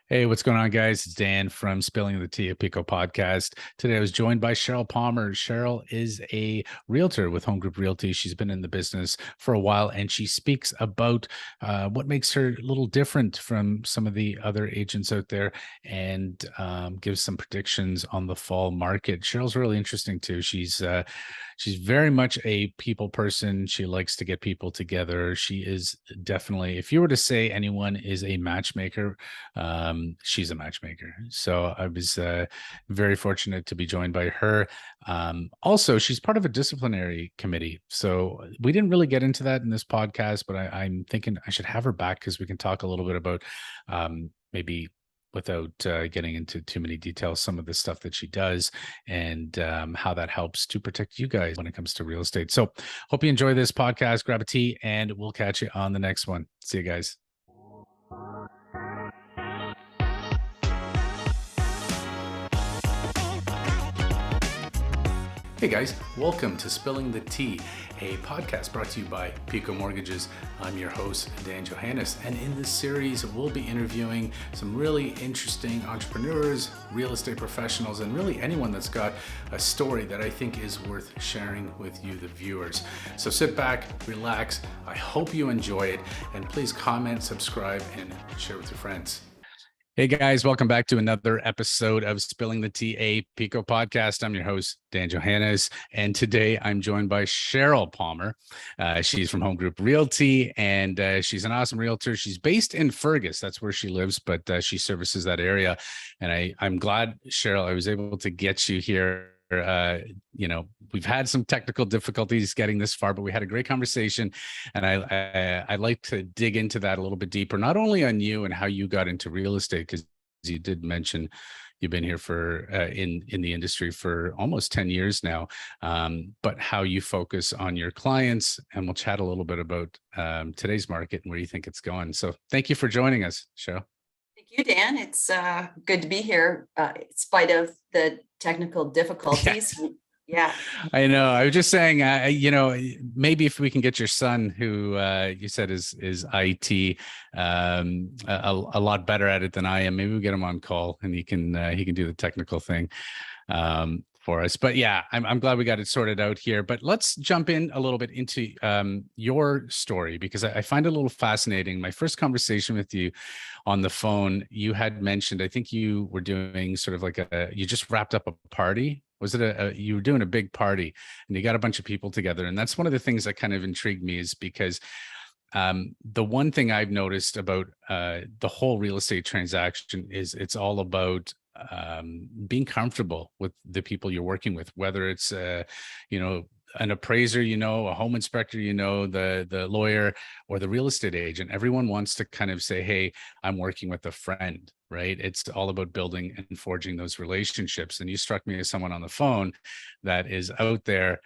Hey, what's going on, guys? It's Dan from Spilling the Tea, a Pico podcast. Today, I was joined by Sheryl Palmer. Sheryl is a realtor with Home Group Realty. She's been in the business for a while, and she speaks about what makes her a little different from some of the other agents out there, and gives some predictions on the fall market. Cheryl's really interesting too. She's very much a people person. She likes to get people together. She is definitely, if you were to say anyone is a matchmaker, she's a matchmaker. So I was very fortunate to be joined by her. Also, she's part of a disciplinary committee. So we didn't really get into that in this podcast, but I'm thinking I should have her back because we can talk a little bit about maybe without getting into too many details, some of the stuff that she does and how that helps to protect you guys when it comes to real estate. So hope you enjoy this podcast. Grab a tea and we'll catch you on the next one. See you guys. Hey guys, welcome to Spilling the Tea, a podcast brought to you by Pekoe Mortgages. I'm your host, Dan Johannes, and in this series, we'll be interviewing some really interesting entrepreneurs, real estate professionals, and really anyone that's got a story that I think is worth sharing with you, the viewers. So sit back, relax. I hope you enjoy it, and please comment, subscribe, and share with your friends. Hey guys, welcome back to another episode of Spilling the Tea, a Pico podcast. I'm your host, Dan Johannes, and today I'm joined by Sheryl Palmer. She's from Home Group Realty, and she's an awesome realtor. She's based in Fergus. That's where she lives, but she services that area. And I'm glad, Sheryl, I was able to get you here. We've had some technical difficulties getting this far, but we had a great conversation, and I'd like to dig into that a little bit deeper, not only on you and how you got into real estate, because you did mention you've been here for in the industry for almost 10 years now, but how you focus on your clients, and we'll chat a little bit about today's market and where you think it's going. So thank you for joining us, Sheryl. Thank you, Dan. It's good to be here, in spite of the technical difficulties. Yeah. I know. I was just saying, maybe if we can get your son, who you said is IT, a lot better at it than I am. Maybe we'll get him on call and he can do the technical thing for us. But yeah, I'm glad we got it sorted out here. But let's jump in a little bit into your story, because I find it a little fascinating. My first conversation with you on the phone, you had mentioned, I think you were doing sort of like you just wrapped up a party. Was it you were doing a big party and you got a bunch of people together? And that's one of the things that kind of intrigued me, is because the one thing I've noticed about the whole real estate transaction is it's all about being comfortable with the people you're working with, whether it's an appraiser, a home inspector, the lawyer or the real estate agent. Everyone wants to kind of say, hey, I'm working with a friend, right? It's all about building and forging those relationships. And you struck me as someone on the phone that is out there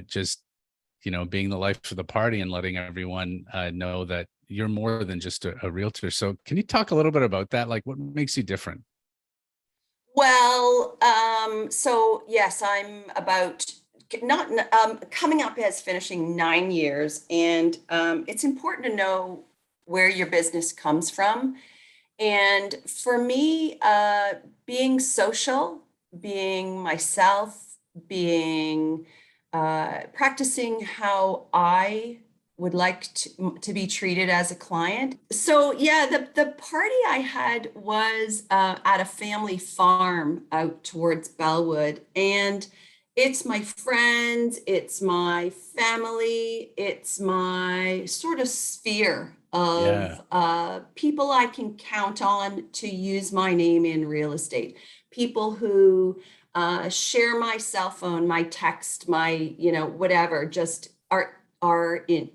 just being the life of the party and letting everyone know that you're more than just a realtor. So can you talk a little bit about that? Like, what makes you different? Well, so yes, I'm about not coming up as finishing 9 years, and it's important to know where your business comes from. And for me, being social, being myself, being practicing how I would like to be treated as a client. So yeah, the party I had was at a family farm out towards Bellwood, and it's my friends, it's my family, it's my sort of sphere of people I can count on to use my name in real estate. People who share my cell phone, my text, my whatever, just are in,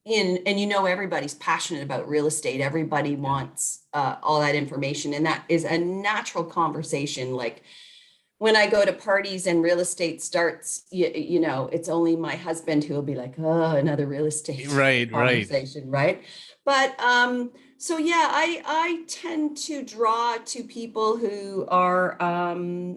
and everybody's passionate about real estate. Everybody wants all that information, and that is a natural conversation. Like when I go to parties and real estate starts, it's only my husband who will be like, oh, another real estate conversation, right? But so yeah, I tend to draw to people who are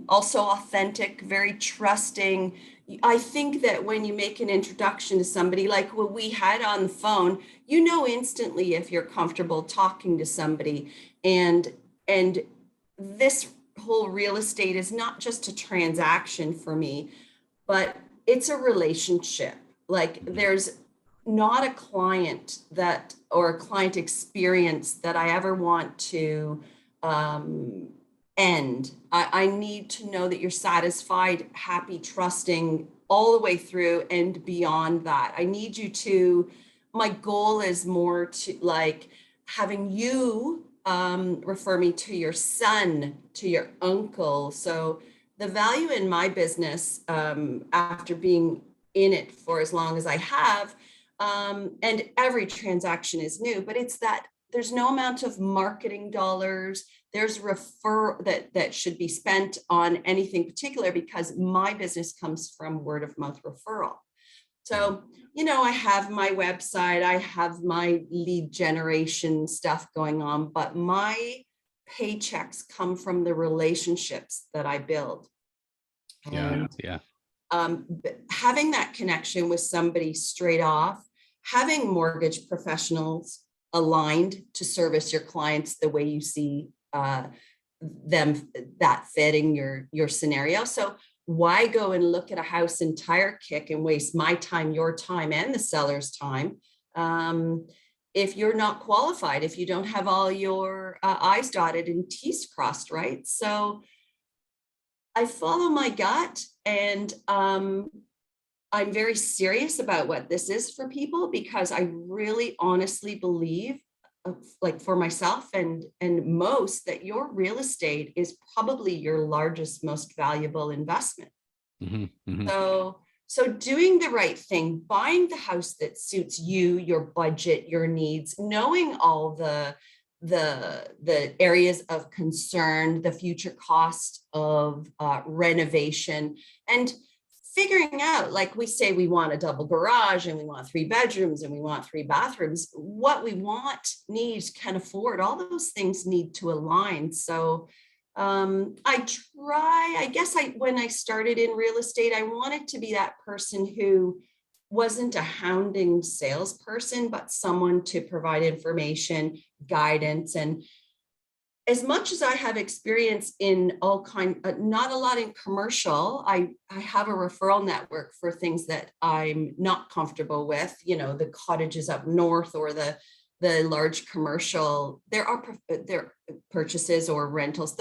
also authentic, very trusting. I think that when you make an introduction to somebody like what we had on the phone, instantly if you're comfortable talking to somebody. And And this whole real estate is not just a transaction for me, but it's a relationship. Like there's not a client that, or a client experience that I ever want to end. I need to know that you're satisfied, happy, trusting all the way through and beyond that. I need you to, my goal is more to like having you refer me to your son, to your uncle. So the value in my business, after being in it for as long as I have, and every transaction is new, but it's that there's no amount of marketing dollars, there's refer that should be spent on anything particular, because my business comes from word of mouth referral. So, I have my website, I have my lead generation stuff going on, but my paychecks come from the relationships that I build. And Yeah. having that connection with somebody straight off, having mortgage professionals aligned to service your clients the way you see them, that fitting your scenario. So why go and look at a house in tire kick and waste my time, your time, and the seller's time if you're not qualified, if you don't have all your I's dotted and T's crossed, right? So I follow my gut, and I'm very serious about what this is for people, because I really honestly believe, like for myself and most, that your real estate is probably your largest, most valuable investment. So doing the right thing, buying the house that suits you, your budget, your needs, knowing all the areas of concern, the future cost of renovation, and figuring out, like we say, we want a double garage and we want 3 bedrooms and we want 3 bathrooms. What we want, need, can afford, all those things need to align. So I guess when I started in real estate, I wanted to be that person who wasn't a hounding salesperson, but someone to provide information, guidance. And as much as I have experience in all not a lot in commercial, I have a referral network for things that I'm not comfortable with, the cottages up north, or the large commercial. There are purchases or rentals.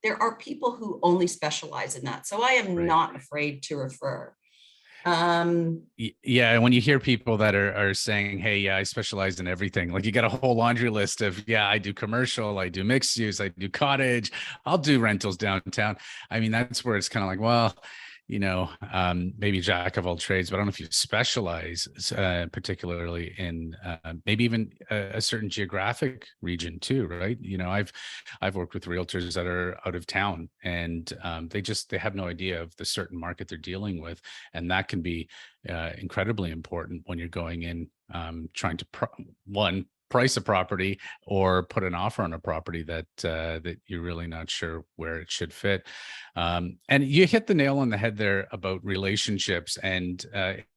There are people who only specialize in that. So I am not afraid to refer. Yeah, when you hear people that are saying, hey, yeah, I specialize in everything, like you got a whole laundry list of, yeah, I do commercial, I do mixed use, I do cottage, I'll do rentals downtown. I mean, that's where it's kind of like, well, maybe jack of all trades, but I don't know if you specialize particularly in maybe even a certain geographic region too, right? I've worked with realtors that are out of town, and they have no idea of the certain market they're dealing with, and that can be incredibly important when you're going in trying to price a property or put an offer on a property that you're really not sure where it should fit. And you hit the nail on the head there about relationships, and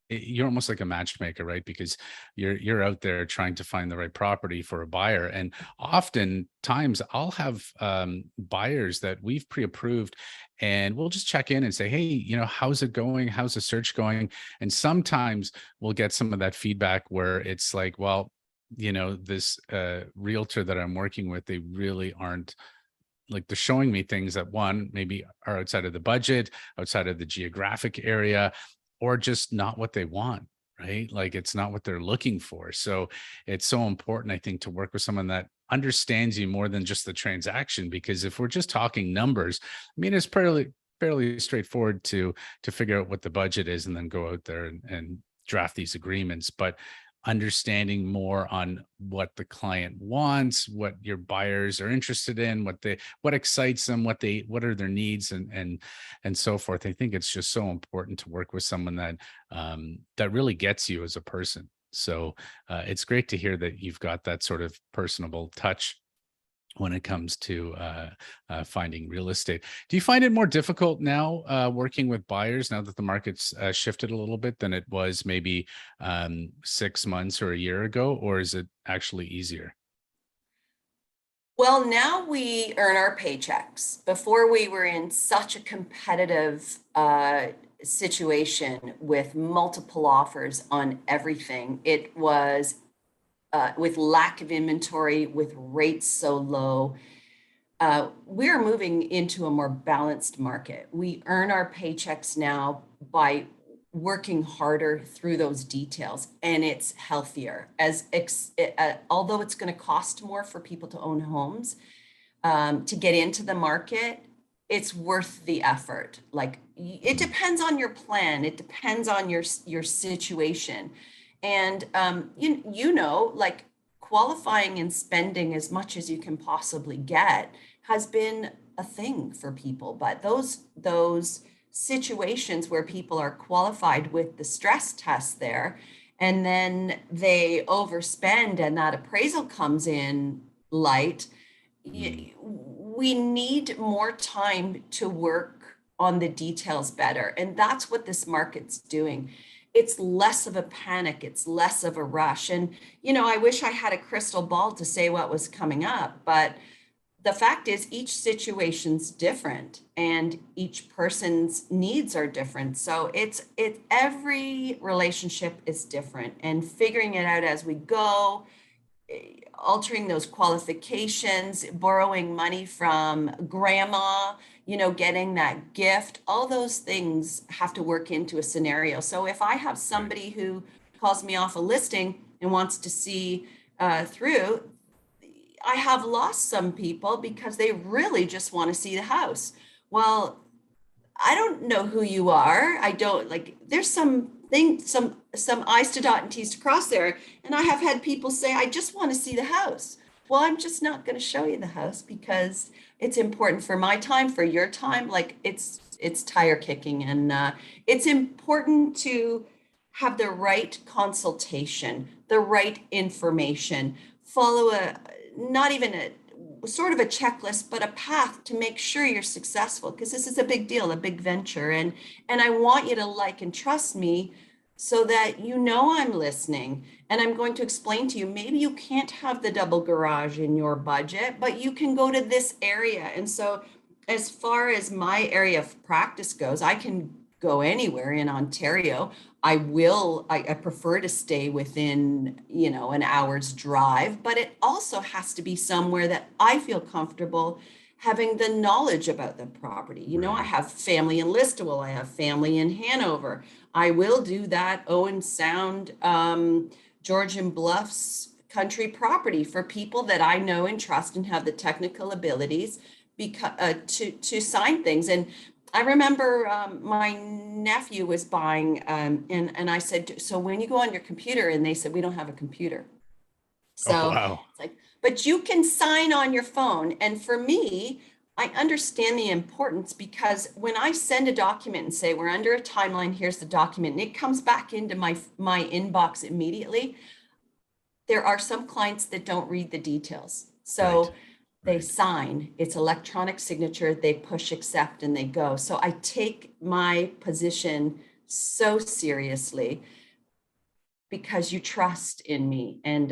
you're almost like a matchmaker, right? Because you're out there trying to find the right property for a buyer. And oftentimes I'll have buyers that we've pre-approved, and we'll just check in and say, hey, how's it going? How's the search going? And sometimes we'll get some of that feedback where it's like, well, this realtor that I'm working with, they really aren't, like, they're showing me things that, one, maybe are outside of the budget, outside of the geographic area, or just not what they want, right? Like it's not what they're looking for. So it's so important, I think, to work with someone that understands you more than just the transaction, because if we're just talking numbers, I mean, it's fairly straightforward to figure out what the budget is and then go out there and draft these agreements. But understanding more on what the client wants, what your buyers are interested in, what excites them, what are their needs, and so forth. I think it's just so important to work with someone that that really gets you as a person. So it's great to hear that you've got that sort of personable touch when it comes to finding real estate. Do you find it more difficult now working with buyers, now that the market's shifted a little bit, than it was maybe 6 months or a year ago, or is it actually easier? Well, now we earn our paychecks. Before we were in such a competitive situation with multiple offers on everything. It was with lack of inventory, with rates so low. We're moving into a more balanced market. We earn our paychecks now by working harder through those details, and it's healthier. Although it's going to cost more for people to own homes, to get into the market, it's worth the effort. Like, it depends on your plan. It depends on your situation. And like, qualifying and spending as much as you can possibly get has been a thing for people. But those situations where people are qualified with the stress test there, and then they overspend and that appraisal comes in light, we need more time to work on the details better. And that's what this market's doing. It's less of a panic, it's less of a rush. And, I wish I had a crystal ball to say what was coming up, but the fact is each situation's different and each person's needs are different. So every relationship is different, and figuring it out as we go, altering those qualifications, borrowing money from grandma, getting that gift, all those things have to work into a scenario. So if I have somebody who calls me off a listing and wants to see through, I have lost some people because they really just want to see the house. Well, I don't know who you are. I don't, like, there's some I's to dot and T's to cross there. And I have had people say, I just want to see the house. Well, I'm just not going to show you the house because it's important for my time, for your time. Like, it's tire kicking. And it's important to have the right consultation, the right information, follow not even a sort of a checklist, but a path to make sure you're successful, because this is a big deal, a big venture. And I want you to like and trust me so that I'm listening. And I'm going to explain to you, maybe you can't have the double garage in your budget, but you can go to this area. And so as far as my area of practice goes, I can go anywhere in Ontario. I prefer to stay within, an hour's drive, but it also has to be somewhere that I feel comfortable having the knowledge about the property. I have family in Listowel, I have family in Hanover. I will do that Owen Sound, Georgian Bluffs country property for people that I know and trust and have the technical abilities to sign things. And I remember my nephew was buying, and I said, so when you go on your computer, and they said, we don't have a computer. So wow. It's like, but you can sign on your phone. And for me, I understand the importance, because when I send a document and say, we're under a timeline, here's the document, and it comes back into my inbox immediately, there are some clients that don't read the details. So they sign, it's electronic signature, they push accept and they go. So I take my position so seriously because you trust in me, and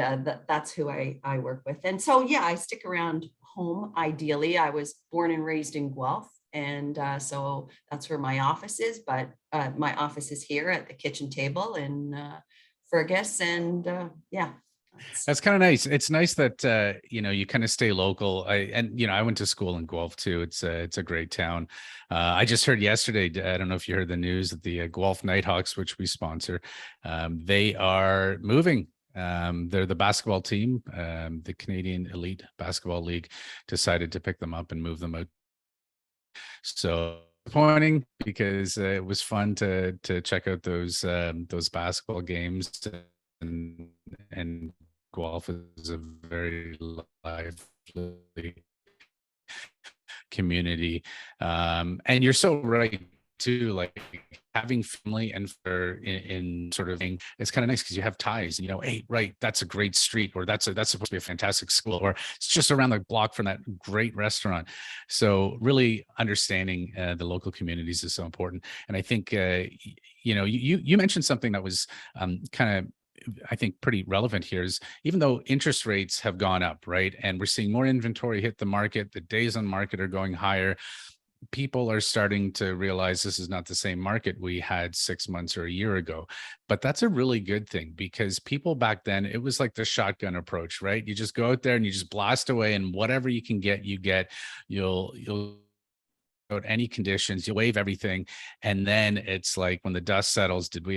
that's who I work with. And so, yeah, I stick around home. Ideally, I was born and raised in Guelph, and so that's where my office is. But my office is here at the kitchen table in Fergus, and yeah. That's kind of nice. It's nice that you kind of stay local. I went to school in Guelph too. It's a great town. I just heard yesterday, I don't know if you heard the news, that the Guelph Nighthawks, which we sponsor, they are moving. They're the basketball team. The Canadian Elite Basketball League decided to pick them up and move them out. So disappointing, because it was fun to check out those basketball games, and Guelph is a very lively community. And you're so right too, like having family and in sort of thing, it's kind of nice because you have ties, and hey, right, that's a great street, or that's supposed to be a fantastic school, or it's just around the block from that great restaurant. So really understanding the local communities is so important. And I think you mentioned something that was kind of I think pretty relevant here is even though interest rates have gone up, right? And we're seeing more inventory hit the market, the days on market are going higher. People are starting to realize this is not the same market we had 6 months or a year ago. But that's a really good thing, because people back then, it was like the shotgun approach, right? You just go out there and you just blast away, and whatever you can get, you get. You'll out any conditions, you waive everything. And then it's like, when the dust settles, did we,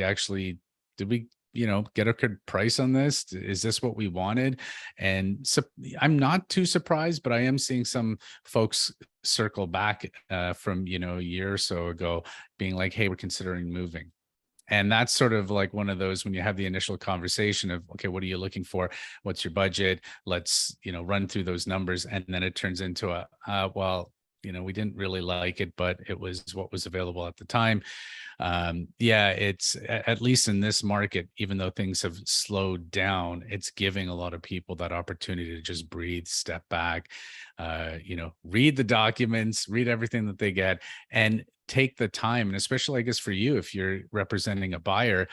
get a good price on this? Is this what we wanted? And so I'm not too surprised, but I am seeing some folks circle back from, a year or so ago, being like, hey, we're considering moving. And that's sort of like one of those, when you have the initial conversation of, okay, what are you looking for? What's your budget? Let's, run through those numbers. And then it turns into well, we didn't really like it, but it was what was available at the time. Yeah, it's at least in this market, even though things have slowed down, it's giving a lot of people that opportunity to just breathe, step back, read the documents, read everything that they get, and take the time. And especially, I guess, for you, if you're representing a buyer,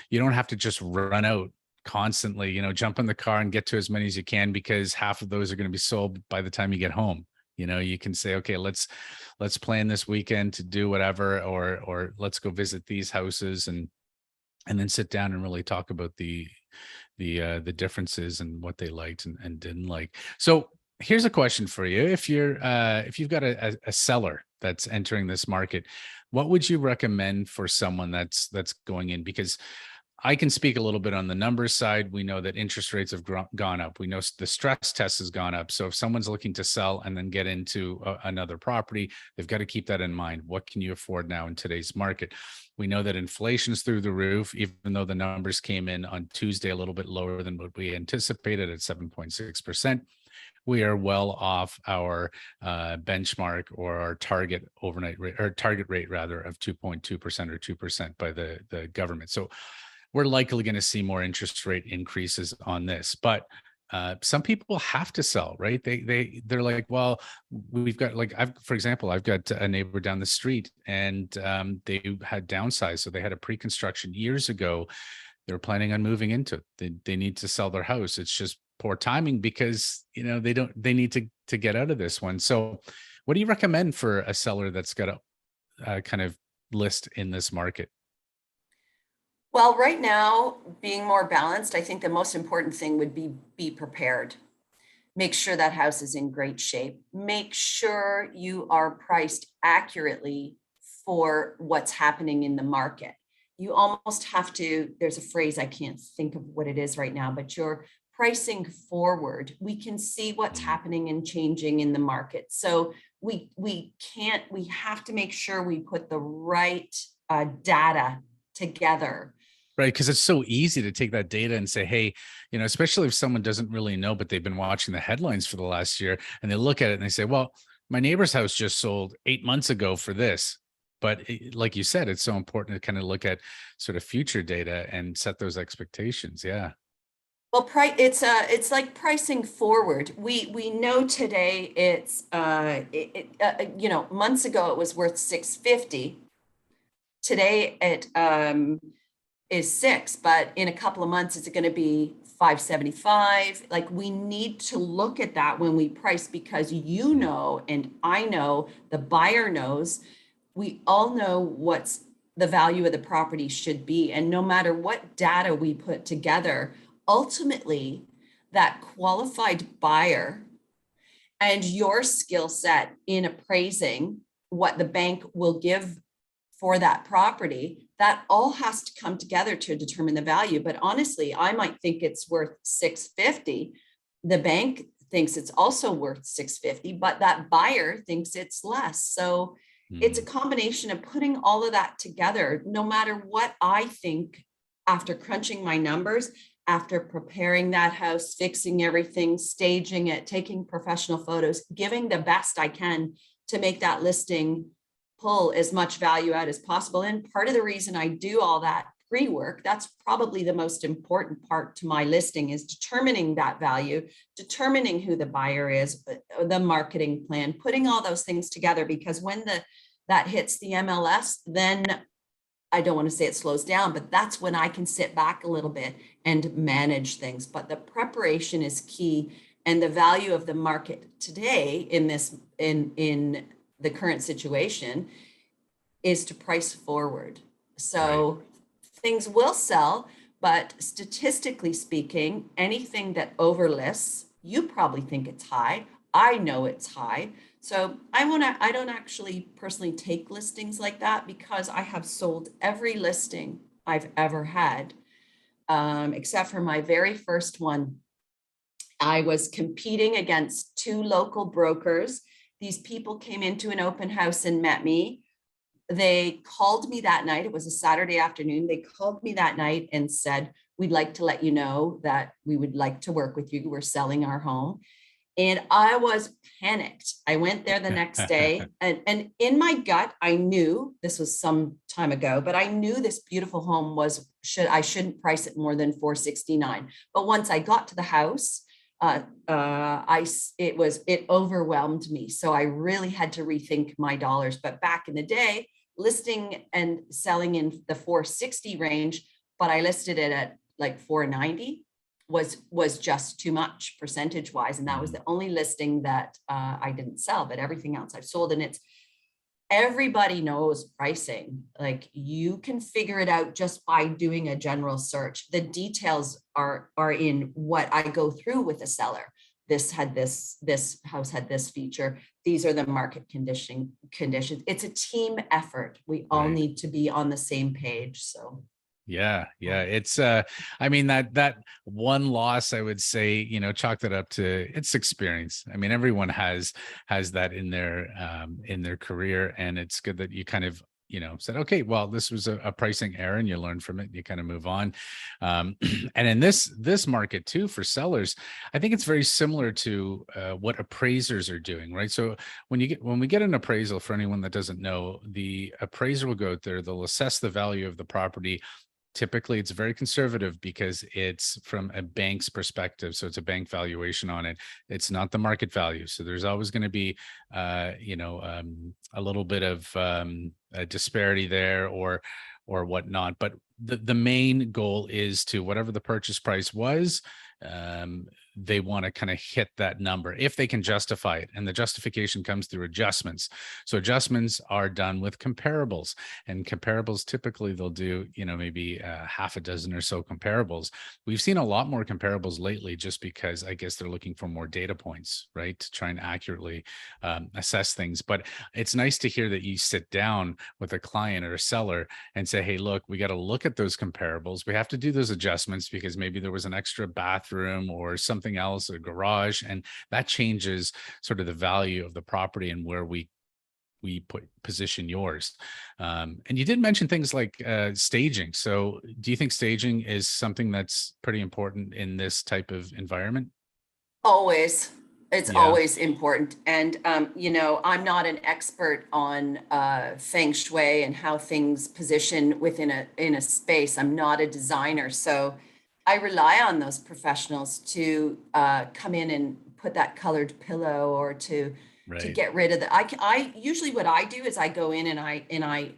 you don't have to just run out constantly, jump in the car and get to as many as you can, because half of those are going to be sold by the time you get home. You can say, okay, let's plan this weekend to do whatever, or let's go visit these houses, and then sit down and really talk about the differences and what they liked and didn't like. So here's a question for you. If you've got a seller that's entering this market, what would you recommend for someone that's going in? Because I can speak a little bit on the numbers side. We know that interest rates have gone up. We know the stress test has gone up. So if someone's looking to sell and then get into another property, they've got to keep that in mind. What can you afford now in today's market? We know that inflation's through the roof, even though the numbers came in on Tuesday a little bit lower than what we anticipated at 7.6%. We are well off our benchmark, or our target overnight rate, or target rate rather, of 2.2% or 2% by the government. So we're likely going to see more interest rate increases on this. But some people have to sell, right? They're like, well, we've got, like, for example, I've got a neighbor down the street, and they had downsized. So they had a pre-construction years ago. They were planning on moving into it. They need to sell their house. It's just poor timing, because they need to get out of this one. So what do you recommend for a seller that's got a kind of list in this market? Well, right now, being more balanced, I think the most important thing would be prepared. Make sure that house is in great shape. Make sure you are priced accurately for what's happening in the market. You almost have to, there's a phrase, I can't think of what it is right now, but you're pricing forward. We can see what's happening and changing in the market. So we have to make sure we put the right data together. Right, because it's so easy to take that data and say, hey, especially if someone doesn't really know, but they've been watching the headlines for the last year, and they look at it and they say, well, my neighbor's house just sold 8 months ago for this. But like you said, it's so important to kind of look at sort of future data and set those expectations. Yeah. Well, it's like pricing forward. We know today it's months ago it was worth 650. Today it is 6, but in a couple of months, it's going to be 575. Like, we need to look at that when we price, because and I know, the buyer knows, we all know what's the value of the property should be. And no matter what data we put together, ultimately that qualified buyer and your skill set in appraising what the bank will give for that property, that all has to come together to determine the value. But honestly, I might think it's worth 650. The bank thinks it's also worth 650, but that buyer thinks it's less. So it's a combination of putting all of that together. No matter what I think, after crunching my numbers, after preparing that house, fixing everything, staging it, taking professional photos, giving the best I can to make that listing pull as much value out as possible. And part of the reason I do all that pre-work, that's probably the most important part to my listing, is determining that value, determining who the buyer is, the marketing plan, putting all those things together. Because when that hits the MLS, then I don't want to say it slows down, but that's when I can sit back a little bit and manage things. But the preparation is key, and the value of the market today in the current situation is to price forward. So things will sell, but statistically speaking, anything that overlists, you probably think it's high. I know it's high. So I don't actually personally take listings like that, because I have sold every listing I've ever had, except for my very first one. I was competing against two local brokers. These people came into an open house and met me. They called me that night. It was a Saturday afternoon. They called me that night and said, "We'd like to let you know that we would like to work with you. We're selling our home." And I was panicked. I went there the next day, and in my gut, I knew, this was some time ago, but I knew this beautiful home I shouldn't price it more than 469. But once I got to the house, it overwhelmed me. So I really had to rethink my dollars. But back in the day, listing and selling in the 460 range, but I listed it at like 490, was just too much percentage wise. And that was the only listing that I didn't sell, but everything else I've sold. And everybody knows pricing. Like, you can figure it out just by doing a general search. The details are in what I go through with a seller. This house had this feature. These are the market conditions. It's a team effort. We all need to be on the same page. So yeah, it's I mean, that one loss, I would say, chalked it up to its experience. I mean, everyone has that in their career, and it's good that you kind of said, okay, well, this was a pricing error, and you learn from it, and you kind of move on. And in this market too, for sellers, I think it's very similar to what appraisers are doing, right? So when we get an appraisal, for anyone that doesn't know, the appraiser will go out there, they'll assess the value of the property. Typically, it's very conservative because it's from a bank's perspective. So it's a bank valuation on it. It's not the market value. So there's always going to be, a little bit of a disparity there or whatnot. But the main goal is to, whatever the purchase price was, they want to kind of hit that number if they can justify it. And the justification comes through adjustments. So adjustments are done with comparables, and comparables, typically they'll do, maybe half a dozen or so comparables. We've seen a lot more comparables lately, just because I guess they're looking for more data points, right, to try and accurately assess things. But it's nice to hear that you sit down with a client or a seller and say, hey, look, we got to look at those comparables. We have to do those adjustments because maybe there was an extra bathroom or something else, a garage, and that changes sort of the value of the property and where we position yours. And you did mention things like staging. So do you think staging is something that's pretty important in this type of environment? always, it's always important. And, I'm not an expert on feng shui and how things position in a space. I'm not a designer. So I rely on those professionals to come in and put that colored pillow, or to get rid of I usually, what I do is I go in and I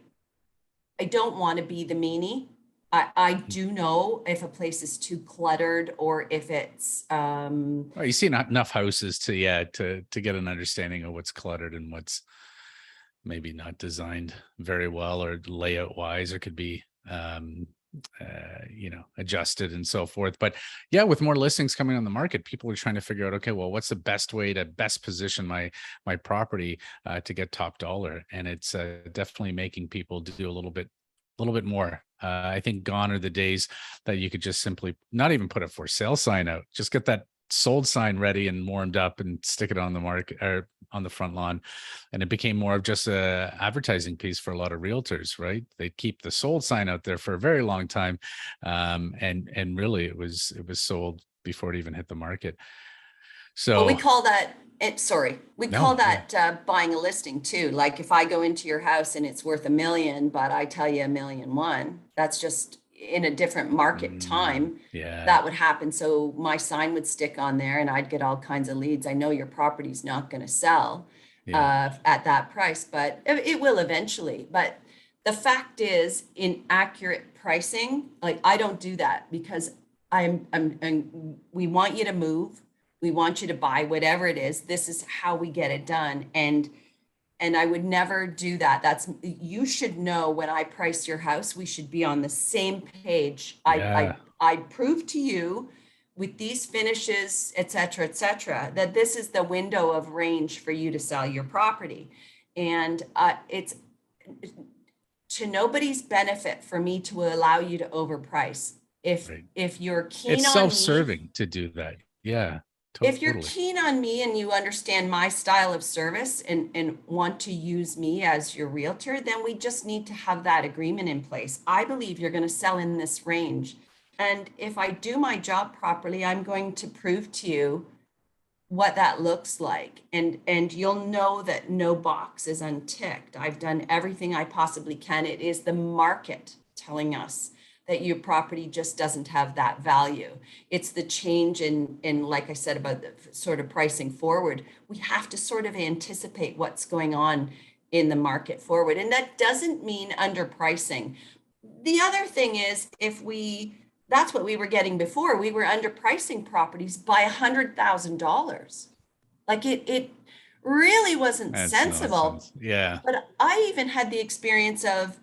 don't want to be the meanie. I do know if a place is too cluttered, or if it's Oh, you see enough houses to get an understanding of what's cluttered and what's maybe not designed very well, or layout wise, or could be adjusted and so forth. But yeah, with more listings coming on the market, people are trying to figure out, okay, well, what's the best way to best position my property to get top dollar? And it's definitely making people do a little bit more. I think gone are the days that you could just simply not even put a for sale sign out, just get that sold sign ready and warmed up and stick it on the market or on the front lawn. And it became more of just a advertising piece for a lot of realtors, right? They keep the sold sign out there for a very long time. And really it was sold before it even hit the market. So well, we call that No, buying a listing too. Like, if I go into your house and it's worth $1 million, but I tell you $1,000,001, that's just in a different market time. yeah, That would happen. So my sign would stick on there and I'd get all kinds of leads. I know your property's not going to sell yeah, at that price, but it will eventually. But the fact is, in accurate pricing, like, I don't do that, because and we want you to move. We want you to buy whatever it is. This is how we get it done. And I would never do that. You should know when I price your house, we should be on the same page. Yeah. I prove to you with these finishes, et cetera, that this is the window of range for you to sell your property. And it's to nobody's benefit for me to allow you to overprice. Right. If you're keen It's on self-serving me, to do that. Yeah, if you're totally. keen on me and you understand my style of service and want to use me as your realtor, then we just need to have that agreement in place. I believe you're going to sell in this range. And if I do my job properly, I'm going to prove to you what that looks like. And you'll know that no box is unticked. I've done everything I possibly can. It is the market telling us that your property just doesn't have that value. It's the change in like I said, about the sort of pricing forward. We have to sort of anticipate what's going on in the market forward. And that doesn't mean underpricing. The other thing is, that's what we were getting before. We were underpricing properties by $100,000. Like it really wasn't That's sensible. nonsense. Yeah. But I even had the experience of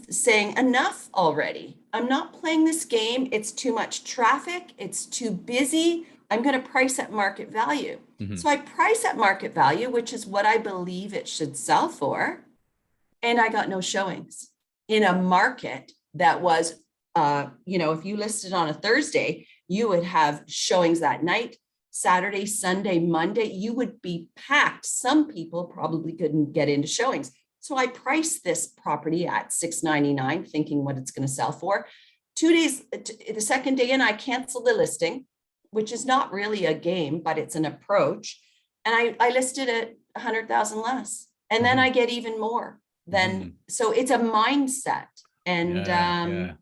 saying enough already. I'm not playing this game. It's too much traffic. It's too busy. I'm going to price at market value. Mm-hmm. So I price at market value, which is what I believe it should sell for. And I got no showings in a market that was, if you listed on a Thursday, you would have showings that night, Saturday, Sunday, Monday, you would be packed. Some people probably couldn't get into showings. So I priced this property at $699, thinking what it's going to sell for. 2 days, the second day in, I canceled the listing, which is not really a game, but it's an approach. And I listed it 100,000 less. And then I get even more. So it's a mindset. And yeah.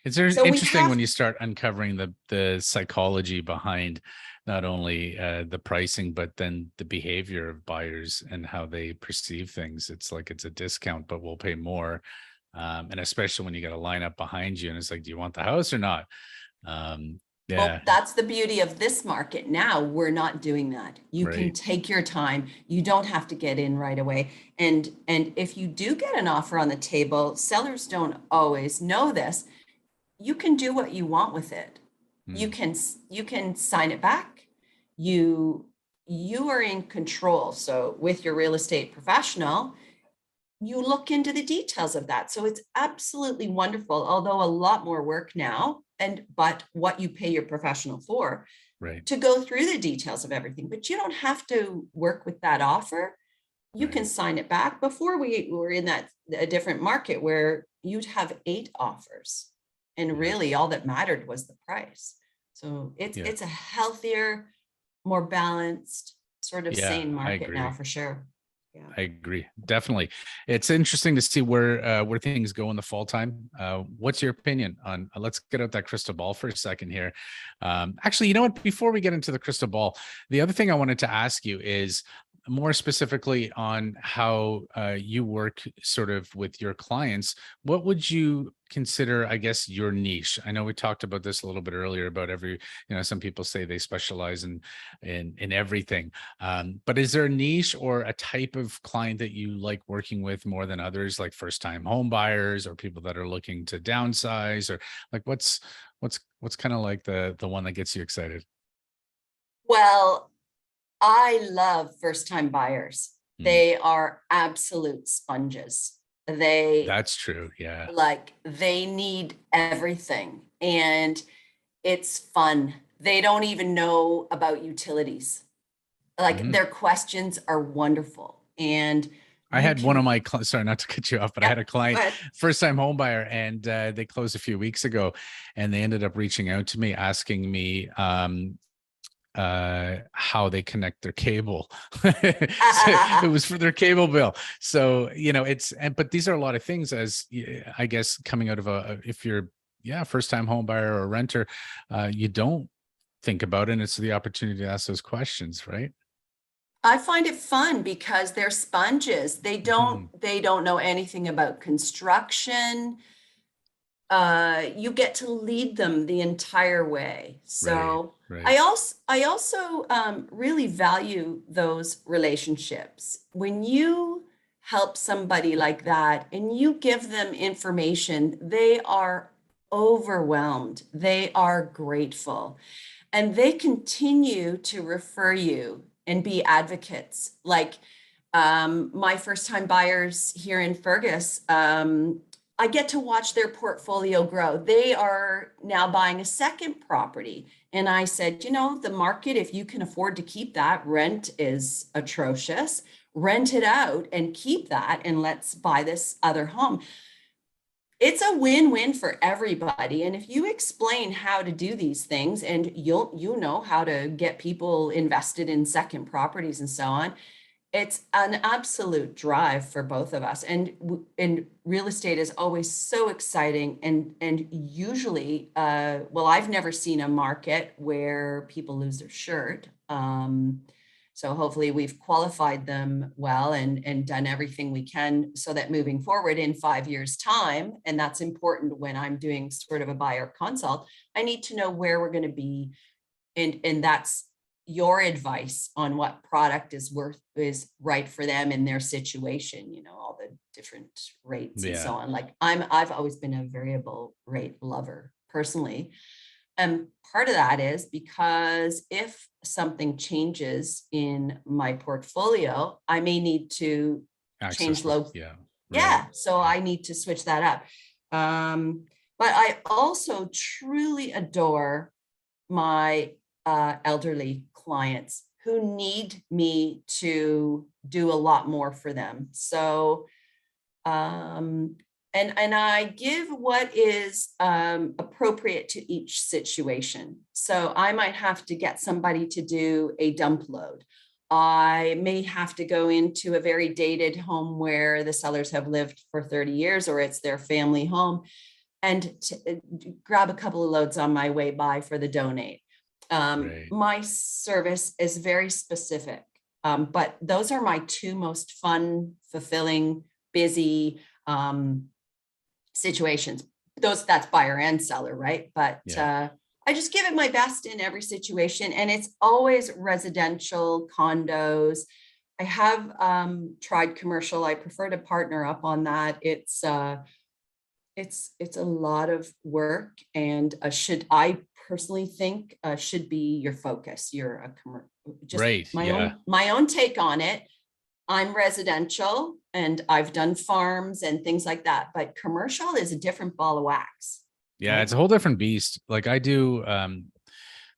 It's so interesting when you start uncovering the psychology behind not only the pricing, but then the behavior of buyers and how they perceive things. It's like it's a discount, but we'll pay more. And especially when you got a lineup behind you and it's like, do you want the house or not? Yeah. Well, that's the beauty of this market now. We're not doing that. You can take your time. You don't have to get in right away. And if you do get an offer on the table, sellers don't always know this. You can do what you want with it. You can sign it back. You are in control. So with your real estate professional, you look into the details of that. So it's absolutely wonderful, although a lot more work now, but what you pay your professional for, to go through the details of everything. But you don't have to work with that offer. You can sign it back. Before we were in a different market where you'd have 8 offers. And really all that mattered was the price. So it's a healthier, more balanced, sort of sane market now for sure. Yeah. I agree. Definitely. It's interesting to see where things go in the fall time. What's your opinion on, let's get out that crystal ball for a second here. Actually, you know what, before we get into the crystal ball, the other thing I wanted to ask you is more specifically on how you work sort of with your clients. What would you consider, I guess, your niche? I know we talked about this a little bit earlier about some people say they specialize in everything. But is there a niche or a type of client that you like working with more than others, like first-time home buyers or people that are looking to downsize, or like what's kind of like the one that gets you excited? Well, I love first-time buyers. They are absolute sponges. That's true. Yeah. Like they need everything and it's fun. They don't even know about utilities. Like their questions are wonderful. And I had one of my sorry, not to cut you off, but I had a client, first-time home buyer, and they closed a few weeks ago, and they ended up reaching out to me, asking me how they connect their cable. So it was for their cable bill. So, but these are a lot of things, as I guess, coming out of if you're first-time home buyer or renter, you don't think about it, and it's the opportunity to ask those questions, right? I find it fun because they're sponges. They don't know anything about construction. you get to lead them the entire way. Right. So Right. I also really value those relationships. When you help somebody like that and you give them information, they are overwhelmed. They are grateful, and they continue to refer you and be advocates. Like my first time buyers here in Fergus, I get to watch their portfolio grow. They are now buying a second property. And I said, you know, the market, if you can afford to keep that, rent is atrocious. Rent it out and keep that, and let's buy this other home. It's a win-win for everybody. And if you explain how to do these things, and you know how to get people invested in second properties and so on, it's an absolute drive for both of us. And real estate is always so exciting. And usually, well, I've never seen a market where people lose their shirt. So hopefully we've qualified them well and done everything we can so that moving forward in 5 years' time, and that's important when I'm doing sort of a buyer consult, I need to know where we're going to be. And that's your advice on what product is right for them in their situation, you know, all the different rates and so Yeah. on. Like I've always been a variable rate lover personally. And part of that is because if something changes in my portfolio, I may need to change Access. low. Yeah. Right. Yeah. So I need to switch that up. But I also truly adore my elderly clients who need me to do a lot more for them. So, and I give what is appropriate to each situation. So I might have to get somebody to do a dump load. I may have to go into a very dated home where the sellers have lived for 30 years or it's their family home, and grab a couple of loads on my way by for the donate. Right. My service is very specific, but those are my two most fun, fulfilling, busy situations. That's buyer and seller, right? But Yeah. I just give it my best in every situation, and it's always residential condos. I have tried commercial. I prefer to partner up on that. It's a lot of work, and I personally think should be your focus. You're just Right. Yeah. my own take on it. I'm residential and I've done farms and things like that, but commercial is a different ball of wax, Yeah. It's right? a whole different beast. Like I do,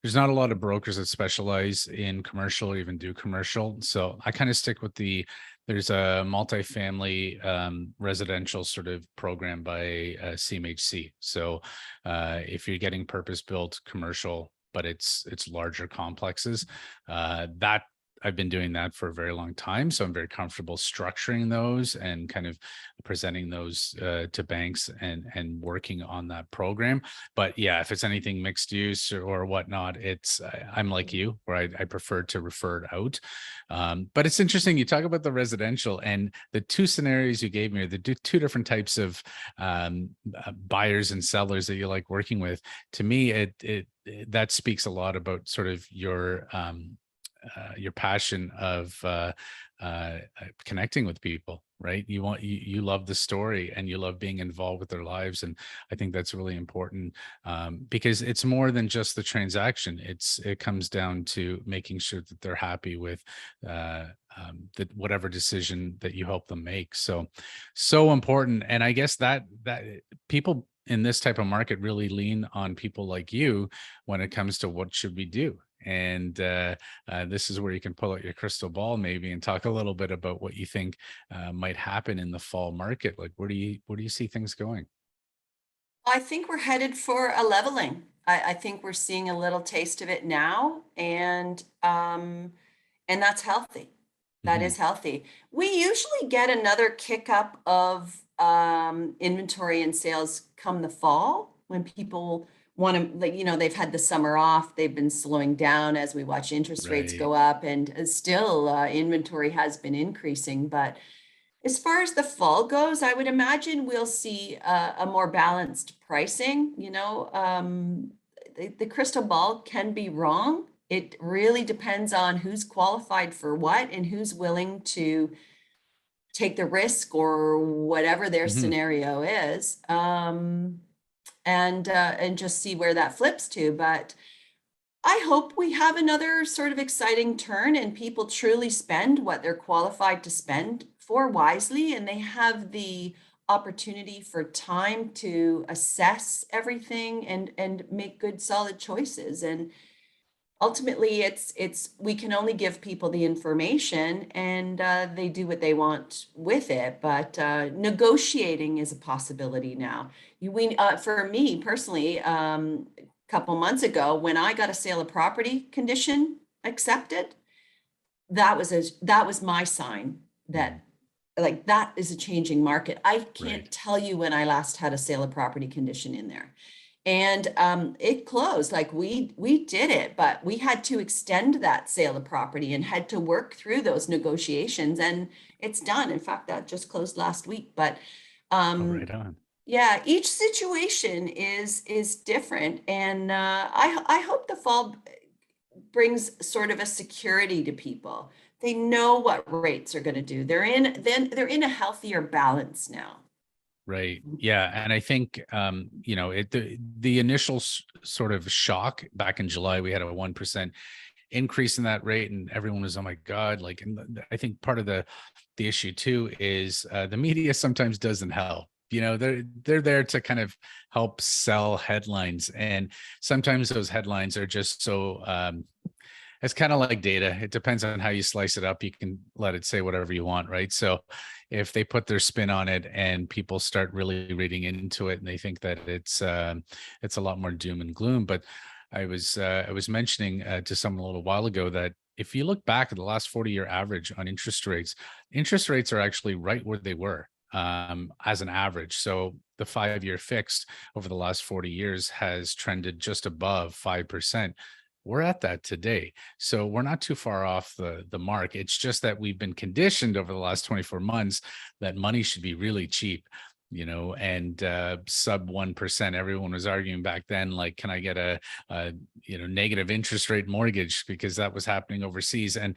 there's not a lot of brokers that specialize in commercial or even do commercial. So I kind of stick with there's a multifamily residential sort of program by CMHC. So if you're getting purpose built commercial, but it's larger complexes, that I've been doing that for a very long time. So I'm very comfortable structuring those and kind of presenting those to banks and working on that program. But yeah, if it's anything mixed use or whatnot, I'm like you, where I prefer to refer it out. But it's interesting. You talk about the residential, and the two scenarios you gave me are the two different types of buyers and sellers that you like working with. To me, it that speaks a lot about sort of your passion of connecting with people, right? You love the story and you love being involved with their lives, and I think that's really important because it's more than just the transaction. It comes down to making sure that they're happy with that whatever decision that you help them make. So important, and I guess that people in this type of market really lean on people like you when it comes to what should we do. And this is where you can pull out your crystal ball maybe and talk a little bit about what you think might happen in the fall market. Like, where do you see things going? I think we're headed for a leveling. I think we're seeing a little taste of it now, and that's healthy. That Hmm. is healthy. We usually get another kick up of inventory and sales come the fall when people want to, like, you know, they've had the summer off, they've been slowing down as we watch interest rates Right. go up, and still inventory has been increasing, but As far as the fall goes, I would imagine we'll see a more balanced pricing. The crystal ball can be wrong. It really depends on who's qualified for what and who's willing to take the risk or whatever their Mhm. scenario is, and just see where that flips to. But I hope we have another sort of exciting turn and people truly spend what they're qualified to spend for wisely, and they have the opportunity for time to assess everything and make good solid choices. And ultimately it's we can only give people the information, and they do what they want with it. But negotiating is a possibility now. For me personally, a couple months ago, when I got a sale of property condition accepted, that was my sign Mhm. that, like, that is a changing market. I Right. can't tell you when I last had a sale of property condition in there. And it closed. Like, we did it, but we had to extend that sale of property and had to work through those negotiations, and it's done. In fact, that just closed last week. But Oh, um, right on. yeah, each situation is different, and I hope the fall brings sort of a security to people. They know what rates are going to do. They're in a healthier balance now. Right. Yeah. And I think, the initial sort of shock back in July, we had a 1% increase in that rate, and everyone was, oh my God. Like, and I think part of the issue too is the media sometimes doesn't help. They're there to kind of help sell headlines. And sometimes those headlines are just so it's kind of like data. It depends on how you slice it up. You can let it say whatever you want, right? So if they put their spin on it and people start really reading into it and they think that it's a lot more doom and gloom. But I was mentioning to someone a little while ago that if you look back at the last 40-year average on interest rates are actually right where they were as an average. So the 5-year fixed over the last 40 years has trended just above 5%. We're at that today. So we're not too far off the mark. It's just that we've been conditioned over the last 24 months that money should be really cheap, and sub 1%. Everyone was arguing back then, like, can I get a negative interest rate mortgage, because that was happening overseas. And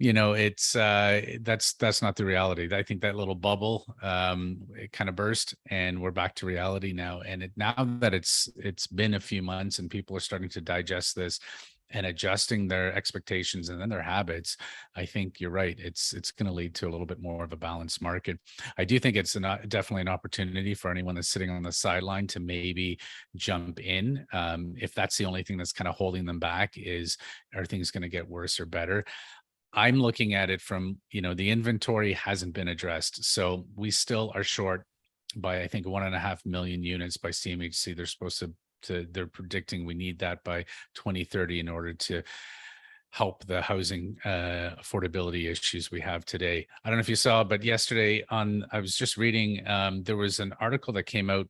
it's that's not the reality. I think that little bubble it kind of burst, and we're back to reality now. And now that it's been a few months and people are starting to digest this and adjusting their expectations and then their habits, I think you're right. It's going to lead to a little bit more of a balanced market. I do think it's definitely an opportunity for anyone that's sitting on the sideline to maybe jump in, if that's the only thing that's kind of holding them back. Is, are things going to get worse or better? I'm looking at it from, the inventory hasn't been addressed. So we still are short by, I think, 1.5 million units by CMHC. They're supposed they're predicting we need that by 2030 in order to help the housing affordability issues we have today. I don't know if you saw, but yesterday I was just reading, there was an article that came out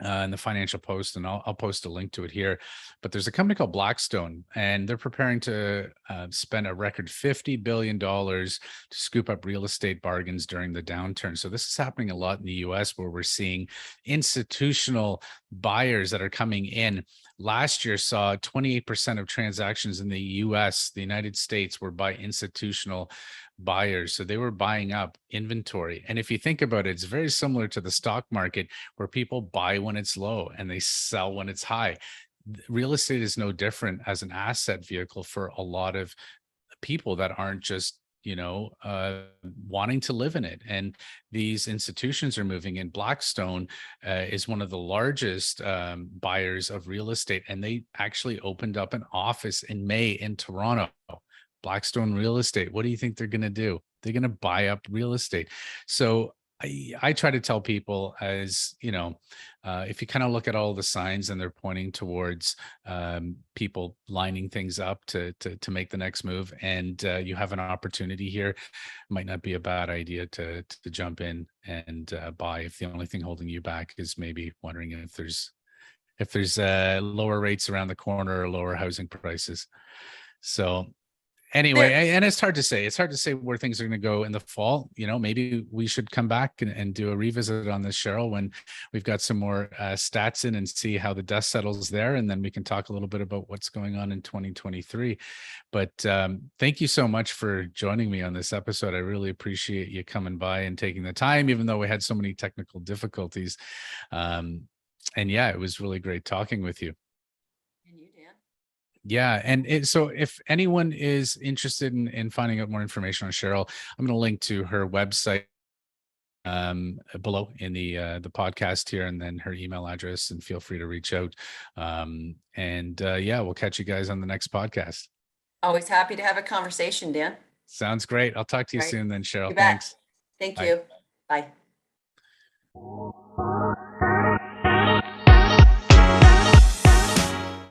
in the Financial Post, and I'll post a link to it here. But there's a company called Blackstone, and they're preparing to spend a record $50 billion to scoop up real estate bargains during the downturn. So this is happening a lot in the US, where we're seeing institutional buyers that are coming in. Last year saw 28% of transactions in the US, the United States, were by institutional buyers. So they were buying up inventory. And if you think about it, it's very similar to the stock market, where people buy when it's low and they sell when it's high. Real estate is no different as an asset vehicle for a lot of people that aren't just wanting to live in it. And these institutions are moving in. Blackstone is one of the largest buyers of real estate, and they actually opened up an office in May in Toronto. Blackstone Real Estate. What do you think they're going to do? They're going to buy up real estate. So I try to tell people, as if you kind of look at all the signs and they're pointing towards people lining things up to make the next move, and you have an opportunity here, it might not be a bad idea to jump in and buy, if the only thing holding you back is maybe wondering if there's lower rates around the corner or lower housing prices. So Anyway, and it's hard to say. It's hard to say where things are going to go in the fall. Maybe we should come back and do a revisit on this, Sheryl, when we've got some more stats in and see how the dust settles there. And then we can talk a little bit about what's going on in 2023. But thank you so much for joining me on this episode. I really appreciate you coming by and taking the time, even though we had so many technical difficulties. And yeah, it was really great talking with you. And you, Dan. Yeah. And so if anyone is interested in finding out more information on Sheryl, I'm going to link to her website below in the podcast here, and then her email address, and feel free to reach out. Yeah, we'll catch you guys on the next podcast. Always happy to have a conversation, Dan. Sounds great. I'll talk to you Right. soon then, Sheryl. You bet. Thanks. Thank Bye. you. Bye.